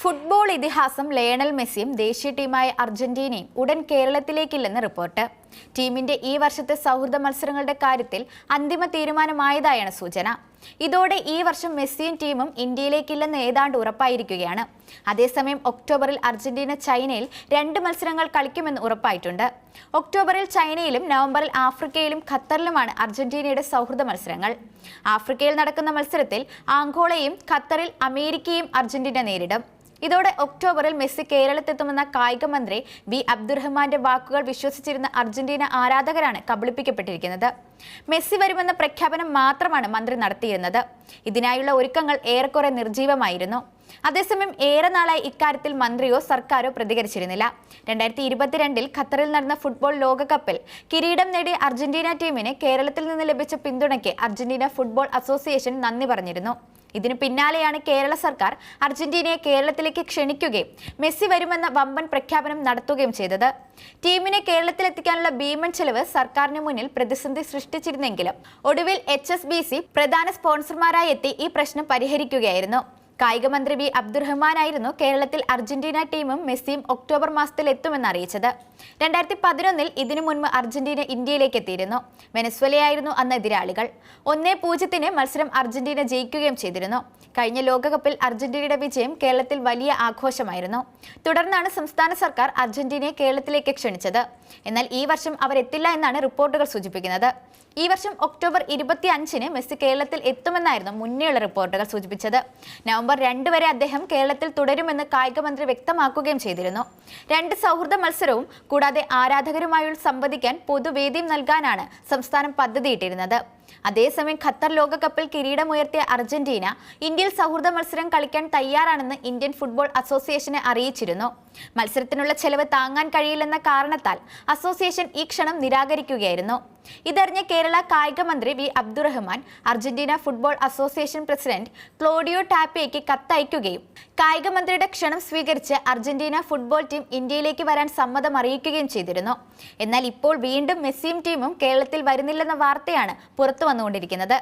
Football ഇതിഹാസം Lionel മെസ്സിയും ദേശീയ ടീമായ അർജന്റീനയും ഉടൻ കേരളത്തിലേക്കില്ലെന്ന് റിപ്പോർട്ട്. ടീമിന്റെ ഈ വർഷത്തെ സൗഹൃദ മത്സരങ്ങളുടെ കാര്യത്തിൽ അന്തിമ തീരുമാനമായതായാണ് സൂചന. ഇതോടെ ഈ വർഷം മെസ്സിയും ടീമും ഇന്ത്യയിലേക്കില്ലെന്ന് ഏതാണ്ട് ഉറപ്പായിരിക്കുകയാണ്. അതേസമയം ഒക്ടോബറിൽ അർജന്റീന ചൈനയിൽ 2 മത്സരങ്ങൾ കളിക്കുമെന്ന് ഉറപ്പായിട്ടുണ്ട്. ഒക്ടോബറിൽ ചൈനയിലും നവംബറിൽ ആഫ്രിക്കയിലും ഖത്തറിലുമാണ് അർജന്റീനയുടെ സൗഹൃദ മത്സരങ്ങൾ. ആഫ്രിക്കയിൽ നടക്കുന്ന മത്സരത്തിൽ ആംഗോളയും ഖത്തറിൽ അമേരിക്കയും അർജന്റീന നേരിടും. ഇതോടെ ഒക്ടോബറിൽ മെസ്സി കേരളത്തെത്തുമെന്ന കായിക മന്ത്രി വി അബ്ദുറഹ്മാന്റെ വാക്കുകൾ വിശ്വസിച്ചിരുന്ന അർജന്റീന ആരാധകരാണ് കബളിപ്പിക്കപ്പെട്ടിരിക്കുന്നത്. മെസ്സി വരുമെന്ന പ്രഖ്യാപനം മാത്രമാണ് മന്ത്രി നടത്തിയിരുന്നത്. ഇതിനായുള്ള ഒരുക്കങ്ങൾ ഏറെക്കുറെ നിർജീവമായിരുന്നു. അതേസമയം ഏറെ നാളായി ഇക്കാര്യത്തിൽ മന്ത്രിയോ സർക്കാരോ പ്രതികരിച്ചിരുന്നില്ല. 2022 ഖത്തറിൽ നടന്ന ഫുട്ബോൾ ലോകകപ്പിൽ കിരീടം നേടിയ അർജന്റീന ടീമിന് കേരളത്തിൽ നിന്ന് ലഭിച്ച പിന്തുണയ്ക്ക് അർജന്റീന ഫുട്ബോൾ അസോസിയേഷൻ നന്ദി പറഞ്ഞിരുന്നു. ഇതിനു പിന്നാലെയാണ് കേരള സർക്കാർ അർജന്റീനയെ കേരളത്തിലേക്ക് ക്ഷണിക്കുകയും മെസ്സി വരുമെന്ന വമ്പൻ പ്രഖ്യാപനം നടത്തുകയും ചെയ്തത്. ടീമിനെ കേരളത്തിലെത്തിക്കാനുള്ള ഭീമൻ ചെലവ് സർക്കാരിന് മുന്നിൽ പ്രതിസന്ധി സൃഷ്ടിച്ചിരുന്നെങ്കിലും ഒടുവിൽ HSBC പ്രധാന സ്പോൺസർമാരായി എത്തി ഈ പ്രശ്നം പരിഹരിക്കുകയായിരുന്നു. കായിക മന്ത്രി വി അബ്ദുറഹ്മാനായിരുന്നു കേരളത്തിൽ അർജന്റീന ടീമും മെസ്സിയും ഒക്ടോബർ മാസത്തിൽ എത്തുമെന്ന് അറിയിച്ചത്. 2011 ഇതിനു മുൻപ് അർജന്റീന ഇന്ത്യയിലേക്ക് എത്തിയിരുന്നു. വെനസ്വേലയായിരുന്നു അന്ന് എതിരാളികൾ. 1-0 മത്സരം അർജന്റീന ജയിക്കുകയും ചെയ്തിരുന്നു. കഴിഞ്ഞ ലോകകപ്പിൽ അർജന്റീനയുടെ വിജയം കേരളത്തിൽ വലിയ ആഘോഷമായിരുന്നു. തുടർന്നാണ് സംസ്ഥാന സർക്കാർ അർജന്റീനയെ കേരളത്തിലേക്ക് ക്ഷണിച്ചത്. എന്നാൽ ഈ വർഷം അവരെത്തില്ല എന്നാണ് റിപ്പോർട്ടുകൾ സൂചിപ്പിക്കുന്നത്. ഈ വർഷം ഒക്ടോബർ 25 മെസ്സി കേരളത്തിൽ എത്തുമെന്നായിരുന്നു മുന്നേയുള്ള റിപ്പോർട്ടുകൾ സൂചിപ്പിച്ചത്. നവംബർ 2 വരെ അദ്ദേഹം കേരളത്തിൽ തുടരുമെന്ന് കായിക മന്ത്രി വ്യക്തമാക്കുകയും ചെയ്തിരുന്നു. 2 സൗഹൃദ മത്സരവും കൂടാതെ ആരാധകരുമായുള്ള സംവദിക്കാൻ പൊതുവേദിയും നൽകാനാണ് സംസ്ഥാനം പദ്ധതിയിട്ടിരുന്നത്. അതേസമയം ഖത്തർ ലോകകപ്പിൽ കിരീടമുയർത്തിയ അർജന്റീന ഇന്ത്യയിൽ സൗഹൃദ മത്സരം കളിക്കാൻ തയ്യാറാണെന്ന് ഇന്ത്യൻ ഫുട്ബോൾ അസോസിയേഷനെ അറിയിച്ചിരുന്നു. മത്സരത്തിനുള്ള ചെലവ് താങ്ങാൻ കഴിയില്ലെന്ന കാരണത്താൽ അസോസിയേഷൻ ഈ ക്ഷണം നിരാകരിക്കുകയായിരുന്നു. ഇതറിഞ്ഞ കേരള കായിക മന്ത്രി V Abdurahman Argentina football association president Claudio ടാപ്പിയയ്ക്ക് കത്തയക്കുകയും കായിക മന്ത്രിയുടെ ക്ഷണം സ്വീകരിച്ച് അർജന്റീന ഫുട്ബോൾ ടീം ഇന്ത്യയിലേക്ക് വരാൻ സമ്മതം അറിയിക്കുകയും ചെയ്തിരുന്നു. എന്നാൽ ഇപ്പോൾ വീണ്ടും മെസ്സിയും ടീമും കേരളത്തിൽ വരുന്നില്ലെന്ന വാർത്തയാണ് പുറത്തു വന്നുകൊണ്ടിരിക്കുന്നത്.